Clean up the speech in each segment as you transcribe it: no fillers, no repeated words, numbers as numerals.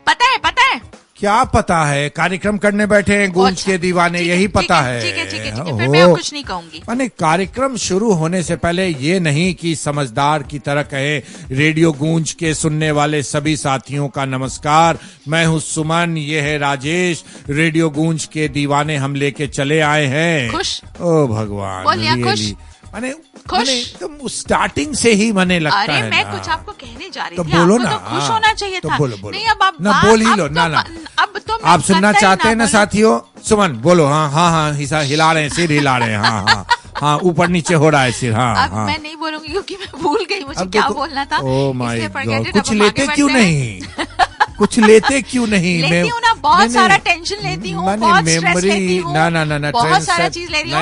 पता है क्या पता है? कार्यक्रम करने बैठे हैं गूंज के दीवाने, यही पता है। ठीक है, फिर मैं अब कुछ नहीं कहूंगी। मैंने कार्यक्रम शुरू होने से पहले ये नहीं कि समझदार की तरह कहे, रेडियो गूंज के सुनने वाले सभी साथियों का नमस्कार, मैं हूँ सुमन, ये है राजेश, रेडियो गूंज के दीवाने हम लेके चले आए हैं। खुश? ओ भगवान, बोलिए खुश। मैंने खुश? तुम स्टार्टिंग से ही मने लगता है। अरे मैं कुछ आपको कहने जा रही तो थी, बोलो आपको ना, तो खुश होना चाहिए तो था। बोलो। नहीं अब आप ना बोल ही लो, ना अब तो आप सुनना चाहते हैं ना साथियों? सुमन बोलो। हाँ, हिला रहे हैं, सिर हिला रहे हैं। हाँ, ऊपर नीचे हो रहा है सिर। अब मैं नहीं बोलूंगी क्योंकि मैं भूल गई मुझे क्या बोलना था। ओह माय गॉड, कुछ लेते क्यों नहीं? कुछ लेते क्यों नहीं? लेती हूँ ना, बहुत सारा टेंशन लेती हूँ, बहुत स्ट्रेस लेती हूँ, ना बहुत सारा चीज ले रही हूँ।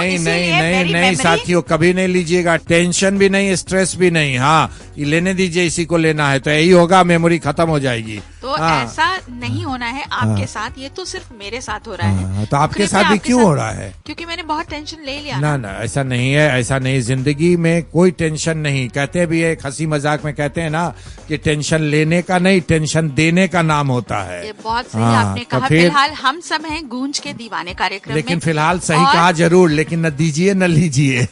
नहीं साथियों, कभी नहीं लीजिएगा, टेंशन भी नहीं, स्ट्रेस भी नहीं। हाँ, लेने दीजिए, इसी को लेना है तो यही होगा, मेमोरी खत्म हो जाएगी। तो ऐसा नहीं होना है आपके साथ, ये तो सिर्फ मेरे साथ हो रहा है। तो आपके साथ भी क्यों हो रहा है? क्योंकि मैंने बहुत टेंशन ले लिया। ना ऐसा नहीं है, ऐसा नहीं, जिंदगी में कोई टेंशन नहीं। कहते भी एक हंसी मजाक में कहते हैं ना कि टेंशन लेने का नहीं, टेंशन देने का नाम होता है। ये बहुत सही आपने कहा। फिलहाल हम सब हैं गूंज के दीवाने कार्यक्रम में। लेकिन फिलहाल सही कहा जरूर, लेकिन न दीजिए न लीजिए।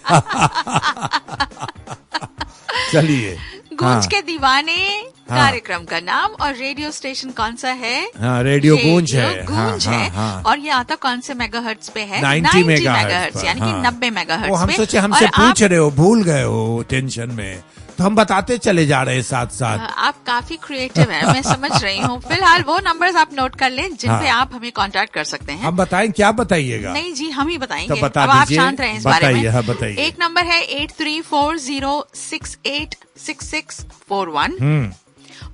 चलिए, गूंज के दीवाने कार्यक्रम का नाम और रेडियो स्टेशन कौन सा है? रेडियो गूंज है। गूंज है। और ये आता कौन से मेगाहर्ट्ज पे है? 90 मेगाहर्ट्ज, यानी कि 90 मेगाहर्ट्ज पे। हम सोचे हमसे पूछ रहे हो, भूल गए हो टेंशन में, तो हम बताते चले जा रहे हैं साथ साथ। आप काफी क्रिएटिव हैं, मैं समझ रही हूँ। फिलहाल वो नंबर्स आप नोट कर लें जिन पे आप हमें कांटेक्ट कर सकते हैं। हम बताएं? क्या बताइएगा? नहीं जी, हम ही बताएंगे। तो बता अब आप शांत रहें इस बारे में। बताइए। एक नंबर है 8340686641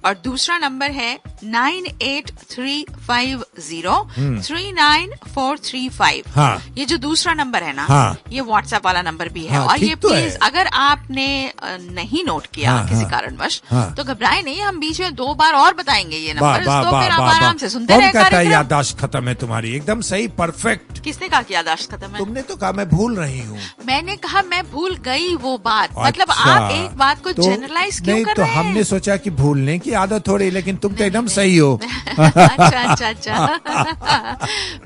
और दूसरा नंबर है 9835039435। हाँ। ये जो दूसरा नंबर है ना, हाँ। ये व्हाट्सएप वाला नंबर भी है। हाँ, और ये तो प्लीज अगर आपने नहीं नोट किया किसी कारणवश, तो घबराए नहीं, हम बीच में 2 बार और बताएंगे ये नंबर, तो फिर आप आराम से सुनते रहे। कहता है याददाश्त खत्म है तुम्हारी, एकदम सही, परफेक्ट। किसने कहा कि याददाश्त खत्म है? तुमने तो कहा मैं भूल रही हूँ। मैंने कहा मैं भूल गई वो बात। मतलब आप एक बात को जनरलाइज क्यों कर रहे हैं? हमने सोचा कि भूलने की आदत थोड़ी, लेकिन तुम तो एकदम सही हो। अच्छा।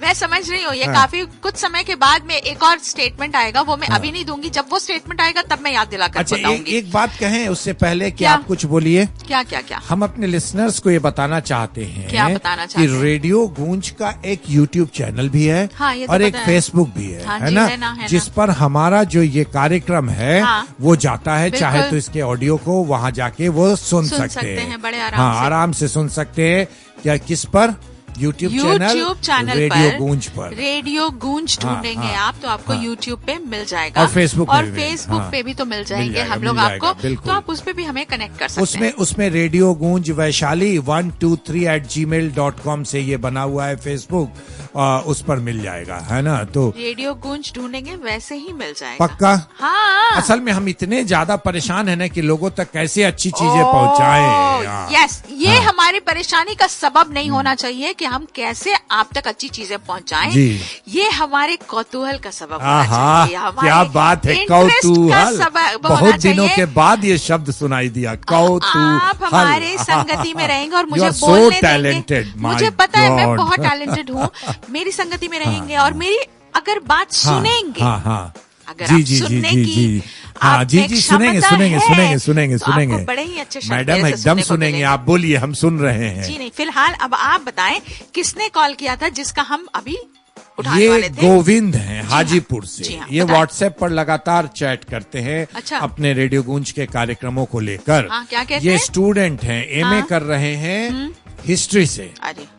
मैं समझ रही हूँ। ये काफी कुछ समय के बाद में एक और स्टेटमेंट आएगा, वो मैं अभी नहीं दूंगी। जब वो स्टेटमेंट आएगा तब मैं याद दिलाकर बताऊंगी। एक बात कहें उससे पहले कि आप कुछ बोलिए। क्या? हम अपने लिसनर्स को ये बताना चाहते हैं। क्या बताना चाहते हैं? कि रेडियो गूंज का एक यूट्यूब चैनल भी है। हाँ, और एक फेसबुक भी है ना, जिस पर हमारा जो ये कार्यक्रम है वो जाता है। चाहे तो इसके ऑडियो को वहाँ जाके वो सुन सकते हैं बड़े आराम से सुन सकते हैं। क्या किस पर? यूट्यूब चैनल रेडियो गूंज पर। रेडियो गूंज ढूंढेंगे आप तो आपको यूट्यूब पे मिल जाएगा, और फेसबुक पे भी तो मिल जाएंगे हम लोग आपको, तो आप उस पे भी हमें कनेक्ट कर सकते हैं। उसमें रेडियो गूंज वैशाली 123@gmail.com से ये बना हुआ है फेसबुक, उस पर मिल जाएगा, है ना? तो रेडियो गूंज ढूंढेंगे वैसे ही मिल जाएगा। पक्का? हाँ। असल में हम इतने ज्यादा परेशान है ना कि लोगों तक कैसे अच्छी चीजें पहुंचाएं। यस, ये हमारी परेशानी का सबब नहीं होना चाहिए कि हम कैसे आप तक अच्छी चीजें पहुंचाएं। ये हमारे कौतूहल का सबब होना चाहिए। क्या बात है, कौतूहल। बहुत दिनों के बाद ये शब्द सुनाई दिया, कौतूहल। आप हमारे संगति में रहेंगे और मुझे बोलने देंगे। मुझे पता है मैं बहुत टैलेंटेड हूँ। मेरी संगति में रहेंगे और मेरी अगर बात सुनेंगे, अगर आप सुनने की जी सुनेंगे बड़े ही अच्छे शब्द मैडम, एकदम सुनेंगे। आप बोलिए, हम सुन रहे हैं। जी नहीं, फिलहाल अब आप बताएं किसने कॉल किया था जिसका हम अभी ये गोविंद हैं हाजीपुर से। ये व्हाट्सएप पर लगातार चैट करते हैं अपने रेडियो गूंज के कार्यक्रमों को लेकर। क्या कहते ये हैं? स्टूडेंट हैं, एमए कर रहे हैं हिस्ट्री से।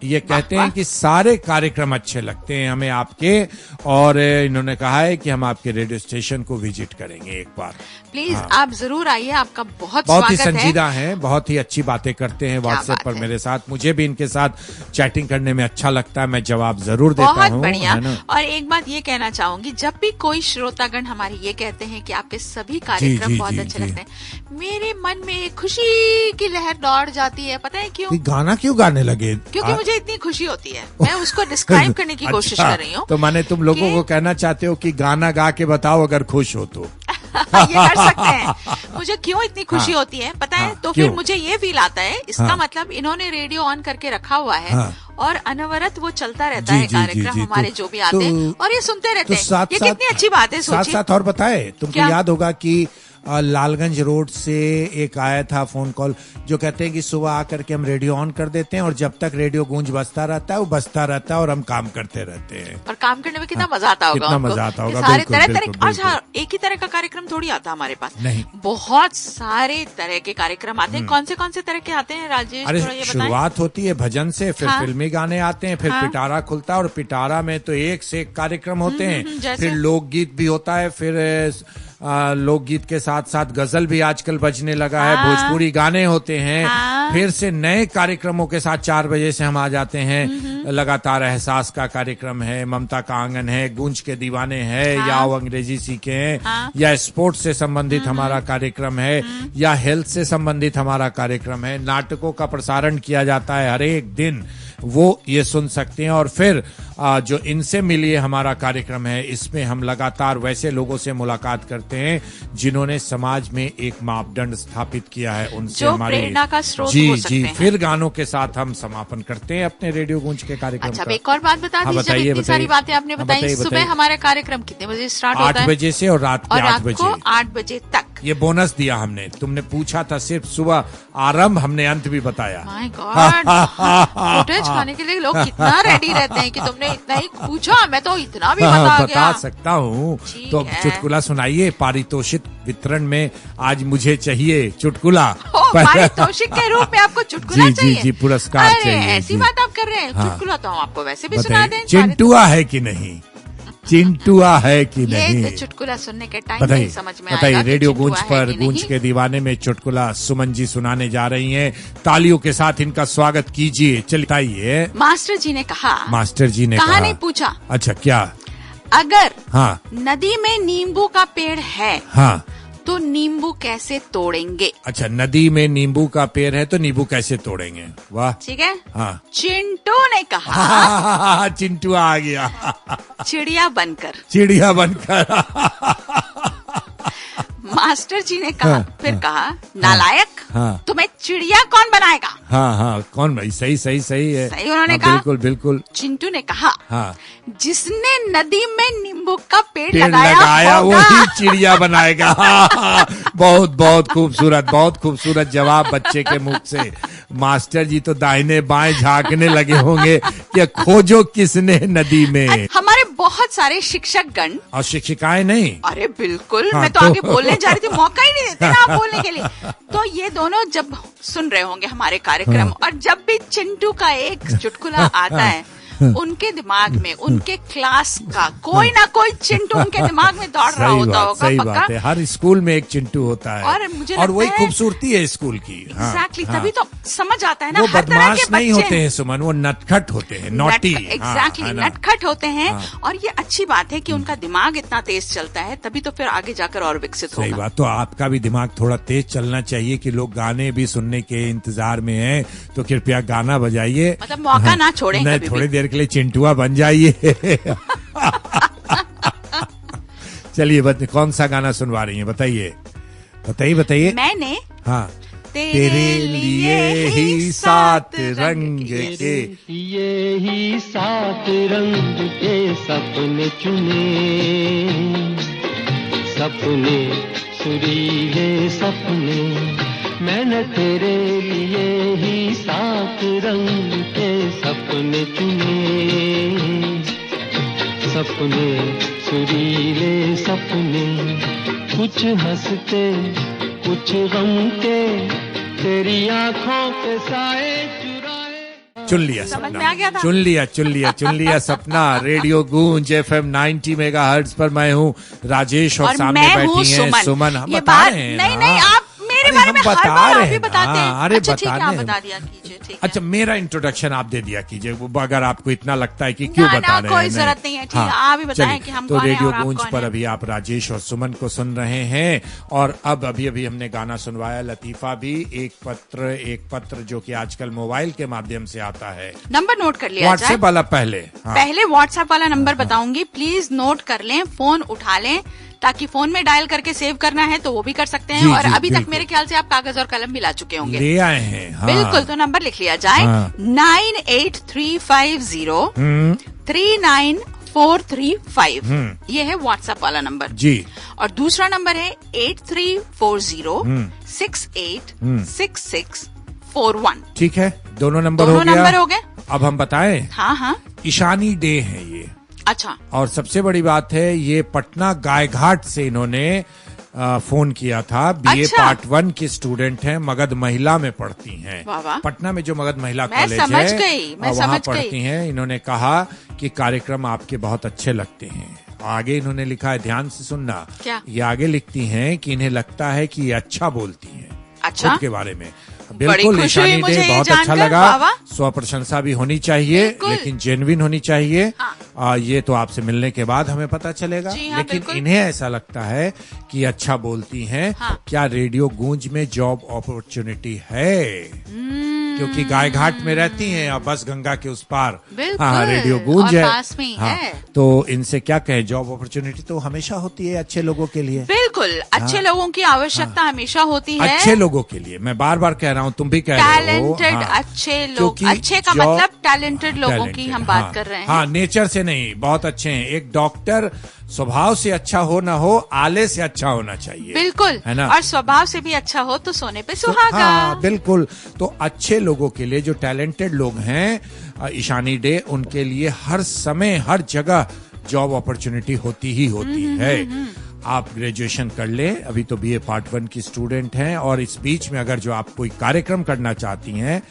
ये कहते हैं कि सारे कार्यक्रम अच्छे लगते हैं हमें आपके, और इन्होंने कहा है कि हम आपके रेडियो स्टेशन को विजिट करेंगे एक बार। प्लीज आप जरूर आइए, आपका बहुत ही संजीदा हैं, बहुत ही अच्छी बातें करते हैं व्हाट्सएप पर मेरे साथ। मुझे भी इनके साथ चैटिंग करने में अच्छा लगता है, मैं जवाब जरूर देता हूँ। बहुत बढ़िया। और एक बात ये कहना चाहूंगी, जब भी कोई श्रोतागण हमारे ये कहते हैं कि आपके सभी कार्यक्रम बहुत अच्छे लगते हैं, मेरे मन में खुशी की लहर दौड़ जाती है। पता है क्यों? गाना क्यों गाने लगे? क्योंकि मुझे इतनी खुशी होती है, मैं उसको डिस्क्राइब करने की कोशिश कर रही हूँ। तो मैंने तुम लोगों को कहना चाहते हो कि गाना गा के बताओ अगर खुश हो तो। ये कर सकते हैं। मुझे क्यों इतनी खुशी होती है पता है? तो फिर मुझे ये फील आता है, इसका मतलब इन्होंने रेडियो ऑन करके रखा हुआ है और अनवरत वो चलता रहता है कार्यक्रम हमारे जो भी आते हैं और ये सुनते रहते हैं। ये कितनी अच्छी बात है। साथ साथ और बताए, तुमको याद होगा कि लालगंज रोड से एक आया था फोन कॉल जो कहते हैं कि सुबह आकर के हम रेडियो ऑन कर देते हैं और जब तक रेडियो गूंज बजता रहता है वो बजता रहता है और हम काम करते रहते हैं। और काम करने में कितना मजा आता होगा, कितना मजा आता होगा। सारे तरह एक ही तरह का कार्यक्रम थोड़ी आता हमारे पास, नहीं बहुत सारे तरह के कार्यक्रम आते हैं। कौन से तरह के आते हैं राजेश? अरे शुरुआत होती है भजन से, फिर फिल्मी गाने आते हैं, फिर पिटारा खुलता है और पिटारा में तो एक से एक कार्यक्रम होते हैं। फिर लोकगीत भी होता है, फिर लोकगीत के साथ साथ गजल भी आजकल बजने लगा है, भोजपुरी गाने होते हैं। फिर से नए कार्यक्रमों के साथ 4 बजे से हम आ जाते हैं। लगातार एहसास का कार्यक्रम है, ममता का आंगन है, गूंज के दीवाने है, या वो अंग्रेजी सीखे हैं, या स्पोर्ट्स से संबंधित हमारा कार्यक्रम है, या हेल्थ से संबंधित हमारा कार्यक्रम है। नाटकों का प्रसारण किया जाता है हर एक दिन, वो ये सुन सकते हैं। और फिर जो इनसे मिलिए हमारा कार्यक्रम है, इसमें हम लगातार वैसे लोगों से मुलाकात करते हैं जिन्होंने समाज में एक मापदंड स्थापित किया है, उनसे जो हमारी प्रेरणा का स्रोत जी हो सकते जी हैं। फिर गानों के साथ हम समापन करते हैं अपने रेडियो गूंज के कार्यक्रम अच्छा, का। एक और बात बता दीजिए, जब इतनी सारी बातें आपने बताई, सुबह हमारा कार्यक्रम कितने बजे स्टार्ट होता है? 8 बजे से और रात के 8 बजे। 8 बजे तक। ये बोनस दिया हमने, तुमने पूछा था सिर्फ सुबह आरंभ, हमने अंत भी बताया। माय गॉड, फुटेज खाने के लिए लोग कितना रेडी रहते हैं कि तुमने इतना ही पूछा, मैं तो इतना भी बता सकता हूँ। तो चुटकुला सुनाइए, पारितोषिक वितरण में आज मुझे चाहिए चुटकुला। पारितोषिक के रूप में आपको चुटकुला चाहिए? जी, पुरस्कार चाहिए। ऐसी बात आप कर रहे हैं? चुटकुला तो हम आपको वैसे भी सुना दें। चिंटुआ है कि नहीं? चिंटुआ है कि नहीं? ये चुटकुला सुनने के टाइम नहीं समझ में आएगा। बताइए, रेडियो गूंज पर गूंज के दीवाने में चुटकुला सुमन जी सुनाने जा रही हैं। तालियों के साथ इनका स्वागत कीजिए। चलिए। मास्टर जी ने कहा कहा नहीं पूछा। अच्छा, क्या? अगर नदी में नींबू का पेड़ है तो नींबू कैसे तोड़ेंगे? अच्छा, नदी में नींबू का पेड़ है तो नींबू कैसे तोड़ेंगे? वाह, ठीक है। चिंटू ने कहा चिंटू आ गया। चिड़िया बनकर। मास्टर जी ने कहा फिर कहा, नालायक, तुम्हें चिड़िया कौन बनाएगा? कौन भाई? सही है। सही उन्होंने कहा। बिल्कुल। चिंटू ने कहा, जिसने नदी में नींबू का पेड़ लगाया वही चिड़िया बनाएगा। बहुत खूबसूरत जवाब बच्चे के मुख से। मास्टर जी तो दाहिने बाएं झांकने लगे होंगे कि खोजो किसने नदी में। हमारे बहुत सारे शिक्षक गण और शिक्षिकाएं नहीं। अरे बिल्कुल, मैं तो आगे बोलने जा रही थी, मौका ही नहीं देते ना आप बोलने के लिए। तो ये दोनों जब सुन रहे होंगे हमारे कार्यक्रम और जब भी चिंटू का एक चुटकुला आता है, उनके दिमाग में उनके क्लास का कोई ना कोई चिंटू उनके दिमाग में दौड़ रहा होता होगा। सही बात है, हर स्कूल में एक चिंटू होता है और मुझे और वही खूबसूरती है स्कूल की। एग्जैक्टली, तभी तो समझ आता है ना। वो बदमाश नहीं होते हैं सुमन, वो नटखट होते हैं, नॉटी। एग्जैक्टली, नटखट होते हैं। और ये अच्छी बात है कि उनका दिमाग इतना तेज चलता है, तभी तो फिर आगे जाकर और विकसित होगा। सही बात। तो आपका भी दिमाग थोड़ा तेज चलना चाहिए कि लोग गाने भी सुनने के इंतजार में हैं, तो कृपया गाना बजाइए, मतलब मौका ना छोड़ें। थोड़ी देर के लिए चिंटुआ बन जाइए। चलिए, कौन सा गाना सुनवा रही हैं? बताइए। मैंने तेरे लिए ही 7 रंग के, ये ही 7 रंग के सपने चुने, सपने सुरीले सपने। मैंने तेरे लिए ही 7 रंग के सपने चुने, सपने सुरीले सपने। कुछ हंसते कुछ गम के, तेरी आंखों के साए चुराए। चुन लिया सपना। रेडियो गूंज FM 90 मेगाहर्ट्ज पर मैं हूँ राजेश और सामने बैठी हैं सुमन। हम बता रहे हैं। नहीं, आप मेरे बारे में हर बार आप ही बताते हैं। अरे अच्छा, ठीक है, आप बता दिया कीजिए। अच्छा, मेरा इंट्रोडक्शन आप दे दिया कीजिए, अगर आपको इतना लगता है कि क्यों बता रहे हैं। कोई जरूरत नहीं है, ठीक है, आप ही बताएं कि हम तो रेडियो गूंज पर अभी आप राजेश और सुमन को सुन रहे हैं। और अब अभी हमने गाना सुनवाया लतीफा भी, एक पत्र जो कि आजकल मोबाइल के माध्यम से आता है। नंबर नोट कर लिया, व्हाट्सएप वाला पहले व्हाट्सएप वाला नंबर बताऊंगी, प्लीज नोट कर लें, फोन उठा लें, ताकि फोन में डायल करके सेव करना है तो वो भी कर सकते हैं। और अभी तक मेरे ख्याल से आप कागज और कलम भी ला चुके होंगे। ले आए हैं। हाँ। बिल्कुल, तो नंबर लिख लिया जाए 9835039435। ये है व्हाट्सएप वाला नंबर जी। और दूसरा नंबर है 8340686641। ठीक है, दोनों नंबर हो गए। अब हम बताएं। हाँ। ईशानी डे है ये। अच्छा। और सबसे बड़ी बात है, ये पटना गायघाट से इन्होंने फोन किया था। बीए पार्ट 1 की स्टूडेंट हैं, मगध महिला में पढ़ती हैं। पटना में जो मगध महिला कॉलेज है वहाँ पढ़ती हैं। इन्होंने कहा कि कार्यक्रम आपके बहुत अच्छे लगते हैं। आगे इन्होंने लिखा है, ध्यान से सुनना। क्या? ये आगे लिखती हैं कि इन्हें लगता है कि ये अच्छा बोलती हैं। अच्छा? खुद के बारे में। बिल्कुल, ईशानी डे बहुत अच्छा लगा। स्व प्रशंसा भी होनी चाहिए, लेकिन जेन्युइन होनी चाहिए। ये तो आपसे मिलने के बाद हमें पता चलेगा। लेकिन इन्हें ऐसा लगता है कि अच्छा बोलती हैं। क्या रेडियो गूंज में जॉब अपॉर्चुनिटी है? क्योंकि गायघाट में रहती हैं और बस गंगा के उस पार रेडियो गूंज है, पास में ही है। तो इनसे क्या कहें, जॉब अपॉर्चुनिटी तो हमेशा होती है अच्छे लोगों के लिए। बिल्कुल, अच्छे लोगों की आवश्यकता हमेशा होती है। अच्छे लोगों के लिए, मैं बार बार कह रहा हूँ, तुम भी कह रहे हो। टैलेंटेड अच्छे लोग, अच्छे का मतलब टैलेंटेड लोगों की हम बात कर रहे हैं। हाँ, नेचर से नहीं, बहुत अच्छे हैं। एक डॉक्टर स्वभाव से अच्छा हो ना हो, आले से अच्छा होना चाहिए। बिल्कुल, है ना? और स्वभाव से भी अच्छा हो तो सोने पे सुहागा। हाँ, बिल्कुल। तो अच्छे लोगों के लिए, जो टैलेंटेड लोग हैं, ईशानी डे उनके लिए हर समय हर जगह जॉब अपॉर्चुनिटी होती ही होती है। आप ग्रेजुएशन कर ले, अभी तो बीए पार्ट 1 की स्टूडेंट हैं, और इस बीच में अगर जो आप कोई कार्यक्रम करना चाहती हैं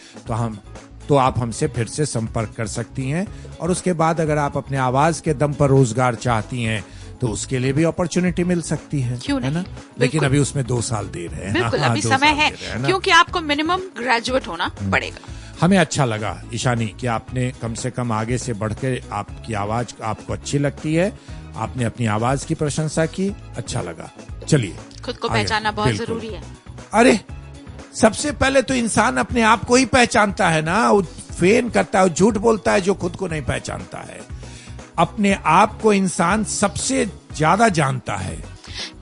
तो आप हमसे फिर से संपर्क कर सकती हैं। और उसके बाद अगर आप अपने आवाज के दम पर रोजगार चाहती हैं तो उसके लिए भी अपॉर्चुनिटी मिल सकती है, क्यों नहीं? है ना? लेकिन अभी उसमें 2 साल देर है। बिल्कुल, अभी समय है, क्योंकि आपको मिनिमम ग्रेजुएट होना पड़ेगा। हमें अच्छा लगा ईशानी कि आपने कम से कम आगे से बढ़ के, आपकी आवाज आपको अच्छी लगती है, आपने अपनी आवाज की प्रशंसा की, अच्छा लगा। चलिए, खुद को पहचानना बहुत जरूरी है। अरे सबसे पहले तो इंसान अपने आप को ही पहचानता है ना। वो फेन करता है, झूठ बोलता है जो खुद को नहीं पहचानता है। अपने आप को इंसान सबसे ज्यादा जानता है,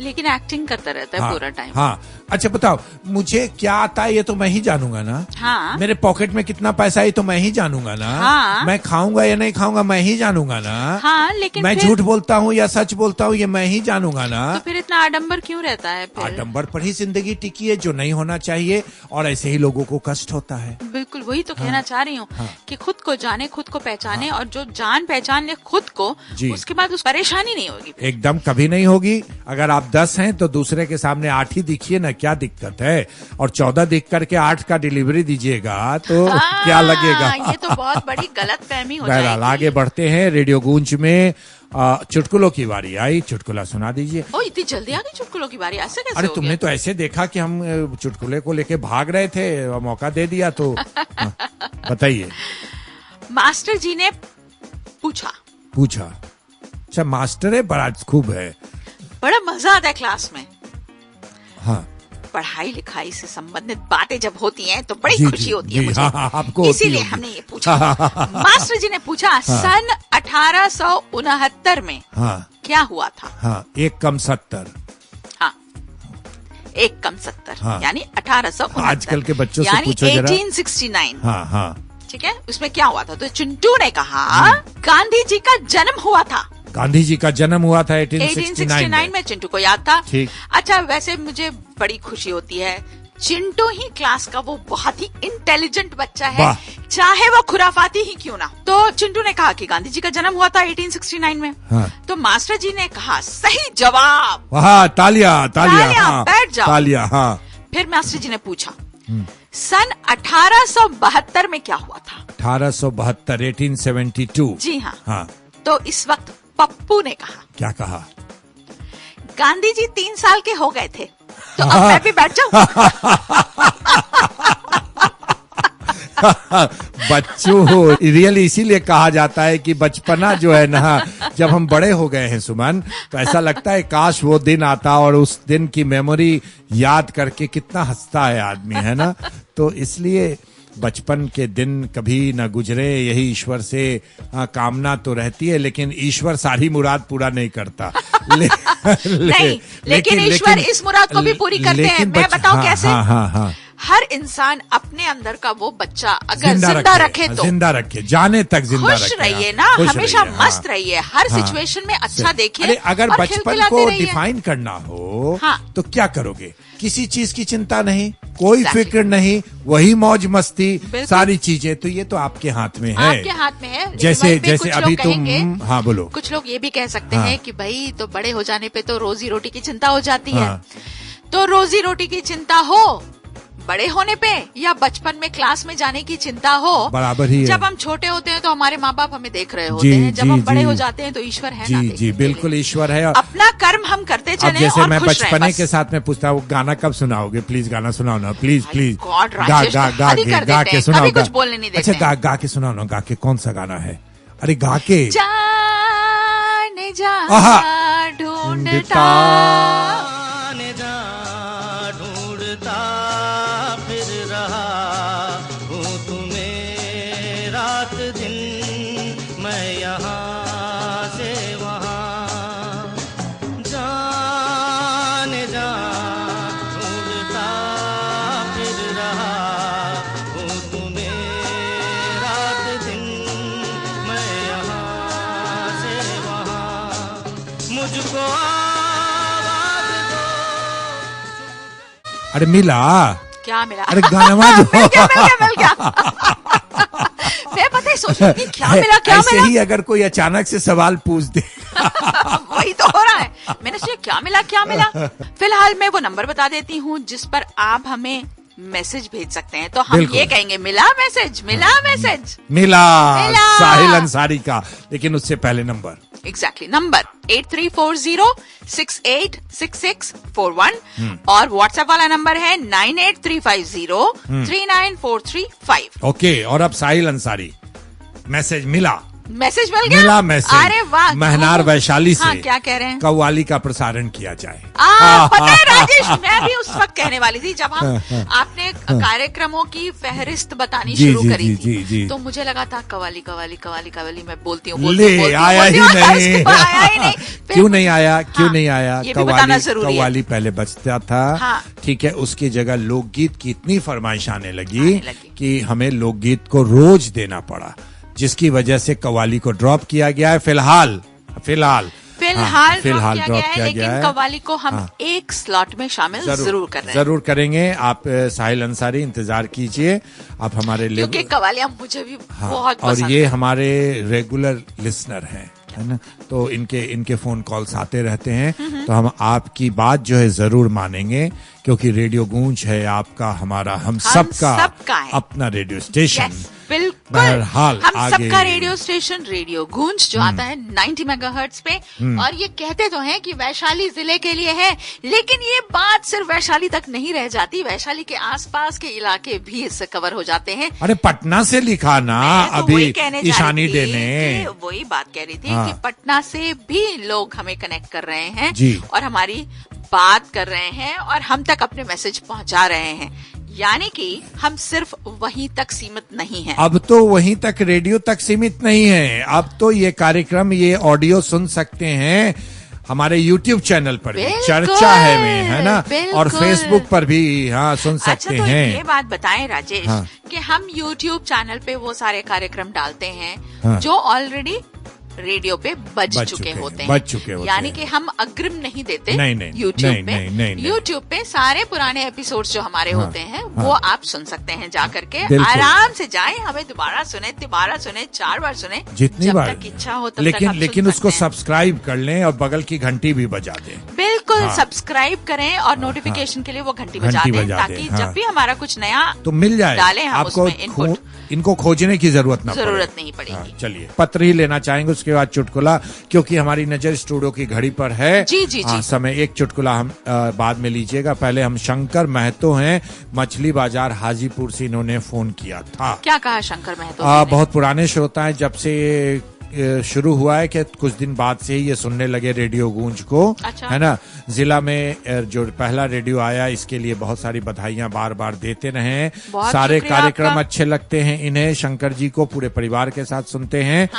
लेकिन एक्टिंग करता रहता है पूरा टाइम। हाँ, अच्छा बताओ, मुझे क्या आता है ये तो मैं ही जानूंगा ना। हाँ। मेरे पॉकेट में कितना पैसा है ये तो मैं ही जानूंगा ना। हाँ। मैं खाऊंगा या नहीं खाऊंगा मैं ही जानूंगा ना। हाँ, लेकिन मैं झूठ बोलता हूँ या सच बोलता हूँ ये मैं ही जानूंगा ना। तो फिर इतना आडंबर क्यों रहता है? आडंबर पर ही जिंदगी टिकी है, जो नहीं होना चाहिए, और ऐसे ही लोगों को कष्ट होता है। बिल्कुल, वही तो कहना चाह रही हूँ कि खुद को जाने, खुद को पहचाने, और जो जान पहचान ले खुद को, उसके बाद उस परेशानी नहीं होगी। एकदम कभी नहीं होगी। अगर आप 10 हैं तो दूसरे के सामने 8 ही दिखिए ना, क्या दिक्कत है? और 14 दिख करके 8 का डिलीवरी दीजिएगा तो क्या लगेगा? ये तो बहुत बड़ी गलतफहमी हो जाएगी। बहरहाल आगे बढ़ते हैं। रेडियो गूंज में चुटकुलों की बारी आई, चुटकुला सुना दीजिए। ओ, इतनी जल्दी आ गई चुटकुलों की बारी? ऐसे कैसे? अरे तुमने तो ऐसे देखा कि हम चुटकुले को लेके भाग रहे थे, मौका दे दिया तो बताइए। मास्टर जी ने पूछा। अच्छा, मास्टर है, बड़ा खूब है, बड़ा मजा आता है क्लास में। हाँ, पढ़ाई लिखाई से संबंधित बातें जब होती हैं तो बड़ी खुशी होती है मुझे। आपको इसीलिए हमने ये पूछा। मास्टर जी ने पूछा, सन 1869 में क्या हुआ था? 1 कम 70। हाँ, 1 कम 70 यानी 1869। आजकल के बच्चों से पूछो जरा। 1869। हाँ, ठीक है, उसमें क्या हुआ था? तो चिंटू ने कहा, गांधी जी का जन्म हुआ था। गांधी जी का जन्म हुआ था 1869 में। चिंटू को याद था। ठीक। अच्छा, वैसे मुझे बड़ी खुशी होती है, चिंटू ही क्लास का वो बहुत ही इंटेलिजेंट बच्चा है, चाहे वो खुराफाती ही क्यों ना। तो चिंटू ने कहा कि गांधी जी का जन्म हुआ था 1869 में। तो मास्टर जी ने कहा, सही जवाब। तालियां। बैठ जाओ। तालियां। फिर मास्टर जी ने पूछा, सन 1872 में क्या हुआ था? 1872, 1872। जी हाँ। तो इस वक्त पप्पू ने कहा। क्या कहा? गांधी जी 3 साल के हो गए थे, तो अब मैं भी बैठ जाऊं। बच्चों, रियली इसीलिए कहा जाता है कि बचपना जो है ना, जब हम बड़े हो गए हैं सुमन, तो ऐसा लगता है काश वो दिन आता और उस दिन की मेमोरी याद करके कितना हंसता है आदमी, है ना? तो इसलिए बचपन के दिन कभी न गुजरे, यही ईश्वर से कामना तो रहती है, लेकिन ईश्वर सारी मुराद पूरा नहीं करता। नहीं, लेकिन ईश्वर इस मुराद को भी पूरी करते हैं। मैं बताऊं कैसे? हाँ। हर इंसान अपने अंदर का वो बच्चा अगर जिंदा रखे तो जिंदा रखे, जाने तक जिंदा रखे। खुश रहिए ना, हमेशा मस्त रहिए, हर सिचुएशन में अच्छा देखिए। अगर बचपन को डिफाइन करना हो तो क्या करोगे? किसी चीज की चिंता नहीं, कोई फिक्र नहीं, वही मौज मस्ती, सारी चीजें। तो ये तो आपके हाथ में है, आपके हाथ में है। जैसे अभी तुम बोलो। कुछ लोग ये भी कह सकते हैं कि भाई तो बड़े हो जाने पे तो रोजी रोटी की चिंता हो जाती है। तो रोजी रोटी की चिंता हो बड़े होने पे या बचपन में क्लास में जाने की चिंता हो, बराबर ही है। जब हम छोटे होते हैं तो हमारे माँ बाप हमें देख रहे होते हैं, जब हम बड़े हो जाते हैं तो ईश्वर है ना। जी बिल्कुल ईश्वर है। अपना कर्म हम करते चले। जैसे मैं बचपने के साथ में पूछता हूँ, गाना कब सुनाओगे? प्लीज गाना सुनाओ ना, प्लीज प्लीज। गा के सुनाओ, कुछ बोलने नहीं देते। अच्छा गा के सुनाओ ना। गा के कौन सा गाना है? अरे गा के। जाने जा ढूंढता फिर रहा हूँ तुम्हें रात दिन, मैं यहाँ से वहाँ जाने जा ढूंढता फिर रहा हूँ तुम्हें रात दिन, मैं यहाँ से वहाँ, मुझको अरे मिला क्या मिला? अरे गाना जो मिल गया। मैं पता है सोच रही थी क्या मिला ऐसे ही अगर कोई अचानक से सवाल पूछ दे वही तो हो रहा है। मैंने सोचा क्या मिला। फिलहाल मैं वो नंबर बता देती हूँ जिस पर आप हमें मैसेज भेज सकते हैं। तो हम ये कहेंगे मिला मैसेज। मिला साहिल अंसारी का, लेकिन उससे पहले नंबर एग्जैक्टली नंबर 8340686641 और व्हाट्सएप वाला नंबर है 9835039435। ओके, और अब साहिल अंसारी मैसेज मिला मिल गया। मैसेज। अरे वाह। महनार वैशाली से क्या कह रहे हैं? कव्वाली का प्रसारण किया जाए। पता है राजेश, मैं भी उस वक्त कहने वाली थी जब हम आपने कार्यक्रमों की फहरिस्त बतानी शुरू करी थी, तो मुझे लगा था कव्वाली मैं बोलती हूँ आया ही नहीं। क्यों नहीं आया? कव्वाली पहले बजता था, ठीक है, उसकी जगह लोकगीत की इतनी फरमाइश आने लगी कि हमें लोकगीत को रोज देना पड़ा, जिसकी वजह से कव्वाली को ड्रॉप किया गया है। फिलहाल ड्रॉप किया गया है। कव्वाली को हम एक स्लॉट में शामिल जरूर कर रहे हैं। जरूर करेंगे। आप साहिल अंसारी इंतजार कीजिए, आप हमारे लिए, क्योंकि कव्वालियां मुझे भी बहुत पसंद और ये हमारे रेगुलर लिसनर हैं, है ना, तो इनके फोन कॉल्स आते रहते हैं। तो हम आपकी बात जो है जरूर मानेंगे, क्योंकि रेडियो गूंज है आपका, हमारा, हम सबका अपना रेडियो स्टेशन। बिल्कुल, हम सबका रेडियो स्टेशन रेडियो गूंज जो आता है 90 मेगाहर्ट्ज पे। और ये कहते तो हैं कि वैशाली जिले के लिए है, लेकिन ये बात सिर्फ वैशाली तक नहीं रह जाती, वैशाली के आसपास के इलाके भी इससे कवर हो जाते हैं। अरे पटना से लिखा ना अभी ईशानी डे ने, वही बात कह रही थी कि पटना से भी लोग हमें कनेक्ट कर रहे हैं और हमारी बात कर रहे हैं और हम तक अपने मैसेज पहुंचा रहे हैं। यानी कि हम सिर्फ वहीं तक सीमित नहीं हैं। अब तो वहीं तक, रेडियो तक सीमित नहीं है, अब तो ये कार्यक्रम, ये ऑडियो सुन सकते हैं हमारे YouTube चैनल पर भी, चर्चा है ना, और Facebook पर भी सुन सकते हैं। ये बात बताएं राजेश कि हम YouTube चैनल पे वो सारे कार्यक्रम डालते हैं जो ऑलरेडी रेडियो पे बज चुके होते हैं, यानी कि हम अग्रिम नहीं देते यूट्यूब पे सारे पुराने एपिसोड्स जो हमारे होते हैं वो आप सुन सकते हैं, जा करके आराम से जाएं, हमें दोबारा सुने, 4 बार सुने, जितनी बार तक इच्छा हो तब लेकिन उसको सब्सक्राइब कर लें और बगल की घंटी भी बजा दें। बिल्कुल, सब्सक्राइब करें और नोटिफिकेशन के लिए वो घंटी बजा दें, ताकि जब भी हमारा कुछ नया तो मिल जाए, डालें हम आपको उसमें इनपुट, इनको खोजने की जरूरत नहीं पड़ेगी। चलिए, पत्र ही लेना चाहेंगे, उसके बाद चुटकुला, क्योंकि हमारी नजर स्टूडियो की घड़ी पर है। जी। समय एक चुटकुला हम बाद में लीजिएगा। पहले हम शंकर महतो हैं, मछली बाजार हाजीपुर से, इन्होंने फोन किया था। क्या कहा शंकर महतो? बहुत पुराने श्रोता है, जब से शुरू हुआ है कि कुछ दिन बाद से ही ये सुनने लगे रेडियो गूंज को। अच्छा। है ना, जिला में जो पहला रेडियो आया इसके लिए बहुत सारी बधाइयां बार बार देते रहे। सारे कार्यक्रम अच्छे लगते हैं इन्हें, शंकर जी को पूरे परिवार के साथ सुनते हैं।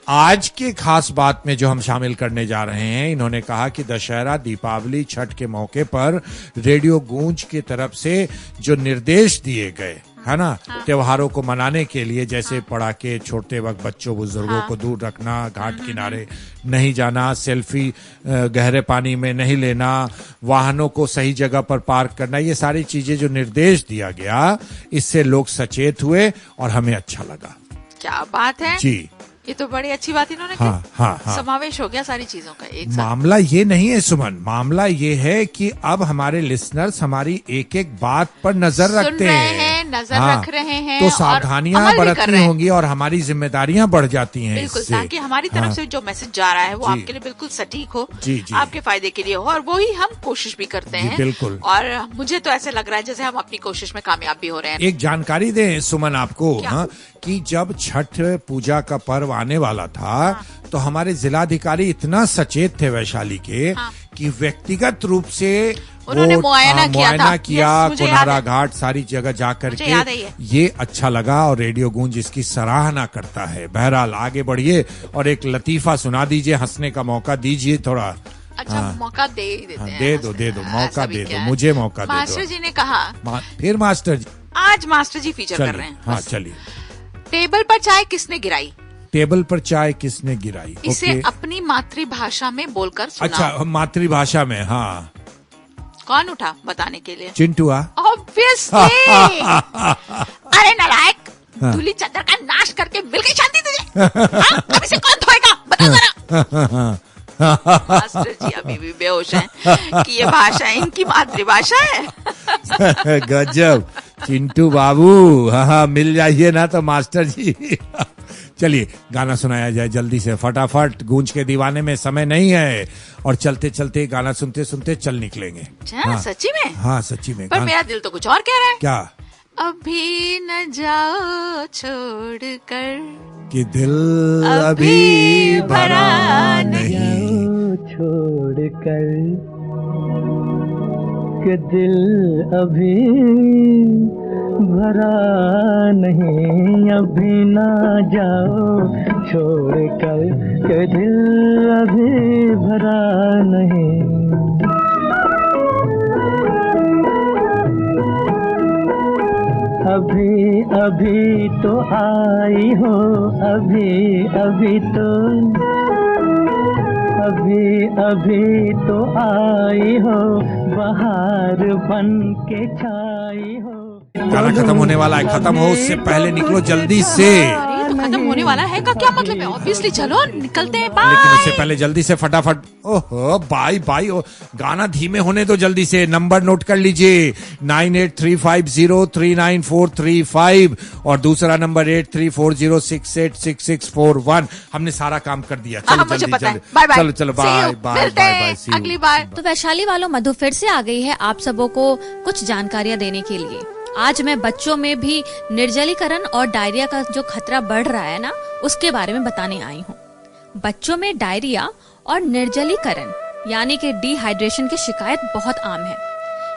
आज के खास बात में जो हम शामिल करने जा रहे हैं, इन्होंने कहा कि दशहरा, दीपावली, छठ के मौके पर रेडियो गूंज की तरफ से जो निर्देश दिए गए है ना, त्योहारों को मनाने के लिए, जैसे पटाखे छोड़ते वक्त बच्चों बुजुर्गों को दूर रखना, घाट किनारे नहीं जाना, सेल्फी गहरे पानी में नहीं लेना, वाहनों को सही जगह पर पार्क करना, ये सारी चीजें जो निर्देश दिया गया, इससे लोग सचेत हुए और हमें अच्छा लगा। क्या बात है जी, ये तो बड़ी अच्छी बात इन्होंने की। हाँ। समावेश हो गया सारी चीजों का एक साथ। मामला ये नहीं है सुमन, मामला ये है कि अब हमारे लिसनर्स हमारी एक एक बात पर नजर रखते हैं, नजर रख रहे हैं, तो सावधानियां बरतनी होंगी और हमारी जिम्मेदारियां बढ़ जाती हैं बिल्कुल, ताकि हमारी तरफ से जो मैसेज जा रहा है वो आपके लिए बिल्कुल सटीक हो, आपके फायदे के लिए हो, और वो ही हम कोशिश भी करते हैं। बिल्कुल। और मुझे तो ऐसे लग रहा है जैसे हम अपनी कोशिश में कामयाब भी हो रहे हैं। एक जानकारी दें सुमन आपको, कि जब छठ पूजा का पर्व आने वाला था, तो हमारे जिलाधिकारी इतना सचेत थे वैशाली के, कि व्यक्तिगत रूप से उन्होंने मुआयना किया कोनारा घाट सारी जगह जाकर के। ये अच्छा लगा और रेडियो गूंज इसकी सराहना करता है। बहरहाल आगे बढ़िए और एक लतीफा सुना दीजिए, हंसने का मौका दीजिए थोड़ा। अच्छा, मौका दे ही देते हैं। दे दो मौका दे दो, मुझे मौका दे दो। मास्टर जी ने कहा, फिर मास्टर जी, आज मास्टर जी फीचर कर रहे हैं। हाँ चलिए। टेबल पर चाय किसने गिराई? टेबल पर चाय किसने गिराई? इसे अपनी मातृभाषा में बोलकर सुनाओ। अच्छा, मातृभाषा में। हाँ, कौन उठा बताने के लिए? चिंटू। ऑब्वियसली। अरे नालायक, धूली चादर का नाश करके मिल गई शांति तुझे। अब इसे कौन धोएगा बता जरा। मास्टर जी अभी भी बेहोश हैं कि ये भाषा इनकी मातृभाषा है। गजब चिंटू बाबू, हाँ मिल जाइए ना तो मास्टर जी। चलिए गाना सुनाया जाए जल्दी से, फटाफट। गूंज के दीवाने में समय नहीं है और चलते चलते गाना सुनते सुनते चल निकलेंगे। सच्ची में? हाँ सच्ची में। पर मेरा दिल तो कुछ और कह रहा है। क्या? अभी न जाओ छोड़ कर, कि दिल अभी भरा नहीं, छोड़ कर कि दिल अभी भरा नहीं, अभी ना जाओ छोड़ कर कि दिल अभी भरा नहीं। अभी अभी तो आई हो, अभी अभी तो आई हो, बहार बन के छाई हो। गाना खत्म होने वाला है, खत्म हो उससे पहले निकलो जल्दी से। तो खत्म होने वाला है का क्या मतलब है? ऑब्वियसली चलो निकलते हैं, बाय। लेकिन उससे पहले जल्दी से फटाफट, ओहो बाय बाय, गाना धीमे होने दो जल्दी से। नंबर नोट कर लीजिए 9835039435 और दूसरा नंबर 8340686641। हमने सारा काम कर दिया। चलो मुझे जल्दी पता है। चलो चलो बाय बाय बाय, अगली बार। तो वैशाली वालों, मधु फिर से आ गई है आप सबों को कुछ जानकारियां देने के लिए। आज मैं बच्चों में भी निर्जलीकरण और डायरिया का जो खतरा बढ़ रहा है ना, उसके बारे में बताने आई हूँ। बच्चों में डायरिया और निर्जलीकरण यानी कि डिहाइड्रेशन की शिकायत बहुत आम है।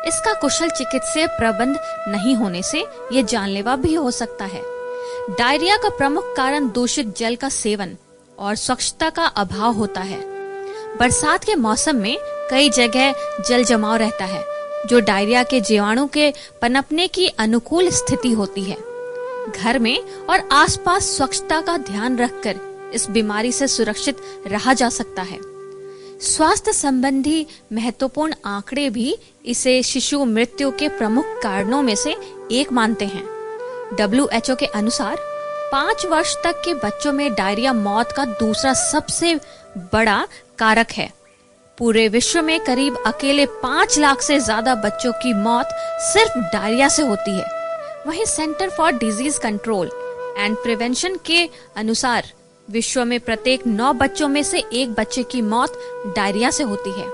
इसका कुशल चिकित्सीय प्रबंध नहीं होने से ये जानलेवा भी हो सकता है। डायरिया का प्रमुख कारण दूषित जल का सेवन और स्वच्छता का अभाव होता है। बरसात के मौसम में कई जगह जल जमाव रहता है, जो डायरिया के जीवाणु के पनपने की अनुकूल स्थिति होती है। घर में और आसपास स्वच्छता का ध्यान रखकर इस बीमारी से सुरक्षित रहा जा सकता है। स्वास्थ्य संबंधी महत्वपूर्ण आंकड़े भी इसे शिशु मृत्यु के प्रमुख कारणों में से एक मानते हैं। WHO के अनुसार 5 वर्ष तक के बच्चों में डायरिया मौत का दूसरा सबसे बड़ा कारक है। पूरे विश्व में करीब अकेले 5 लाख से ज्यादा बच्चों की मौत सिर्फ डायरिया से होती है। वहीं centre for disease control and prevention के अनुसार विश्व में प्रत्येक 9 बच्चों में से 1 बच्चे की मौत डायरिया से होती है।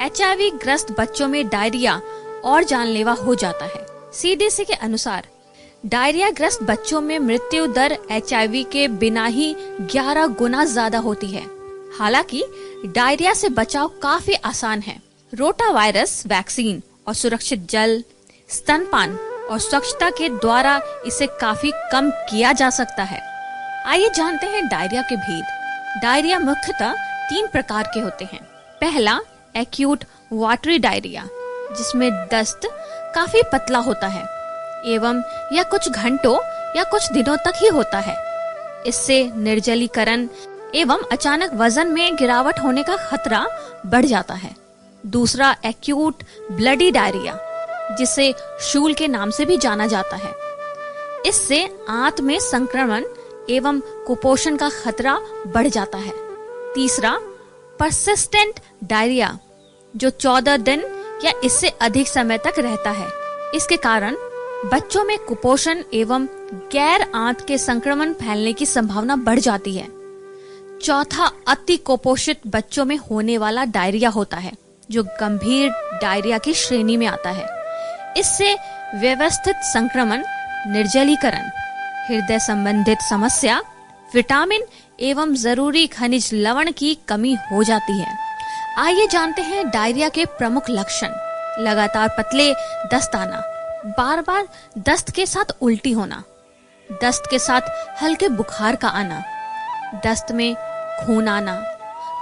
HIV ग्रस्त बच्चों में डायरिया और जानलेवा हो जाता है। CDC के अनुसार डायरिया ग्रस्त बच्चों में मृत्यु दर HIV के बिना ही 11 गुना ज्यादा होती है। हालांकि डायरिया से बचाव काफी आसान है। रोटा वायरस वैक्सीन और सुरक्षित जल, स्तनपान और स्वच्छता के द्वारा इसे काफी कम किया जा सकता है। आइए जानते हैं डायरिया के भेद। डायरिया मुख्यतः 3 प्रकार के होते हैं। पहला एक्यूट वाटरी डायरिया, जिसमें दस्त काफी पतला होता है एवं यह कुछ घंटों या कुछ दिनों तक ही होता है। इससे निर्जलीकरण एवं अचानक वजन में गिरावट होने का खतरा बढ़ जाता है। दूसरा एक्यूट ब्लडी डायरिया, जिसे शूल के नाम से भी जाना जाता है। इससे आंत में संक्रमण एवं कुपोषण का खतरा बढ़ जाता है। तीसरा परसिस्टेंट डायरिया, जो 14 दिन या इससे अधिक समय तक रहता है। इसके कारण बच्चों में कुपोषण एवं गैर आंत के संक्रमण फैलने की संभावना बढ़ जाती है। चौथा अति कुपोषित बच्चों में होने वाला डायरिया होता है, जो गंभीर डायरिया की श्रेणी में आता है। इससे व्यवस्थित संक्रमण, निर्जलीकरण, हृदय संबंधित समस्या, विटामिन एवं जरूरी खनिज लवण की कमी हो जाती है। आइए जानते हैं डायरिया के प्रमुख लक्षण। लगातार पतले दस्त आना, बार बार दस्त के साथ उल्टी होना, दस्त के साथ हल्के बुखार का आना, दस्त में खून आना,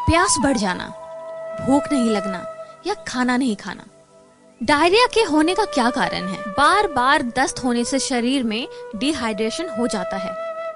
प्यास बढ़ जाना, भूख नहीं लगना या खाना नहीं खाना। डायरिया के होने का क्या कारण है? बार बार दस्त होने से शरीर में डिहाइड्रेशन हो जाता है।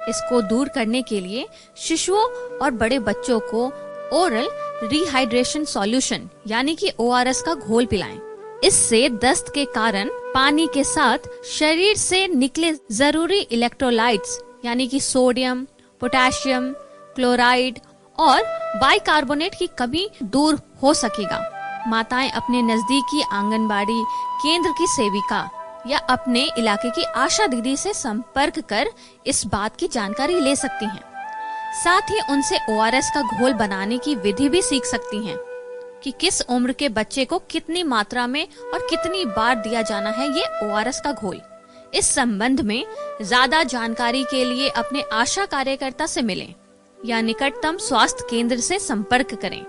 इसको दूर करने के लिए शिशुओं और बड़े बच्चों को ओरल रिहाइड्रेशन सॉल्यूशन यानी कि ORS का घोल पिलाएं। इससे दस्त के कारण पानी के साथ शरीर से निकले जरूरी इलेक्ट्रोलाइट्स यानी कि सोडियम, पोटेशियम, क्लोराइड और बाइकार्बोनेट की कमी दूर हो सकेगा। माताएं अपने नजदीकी आंगनबाड़ी केंद्र की सेविका या अपने इलाके की आशा दीदी से संपर्क कर इस बात की जानकारी ले सकती हैं। साथ ही उनसे ORS का घोल बनाने की विधि भी सीख सकती हैं कि किस उम्र के बच्चे को कितनी मात्रा में और कितनी बार दिया जाना है ये ORS का घोल। इस संबंध में ज्यादा जानकारी के लिए अपने आशा कार्यकर्ता से मिलें या निकटतम स्वास्थ्य केंद्र से संपर्क करें।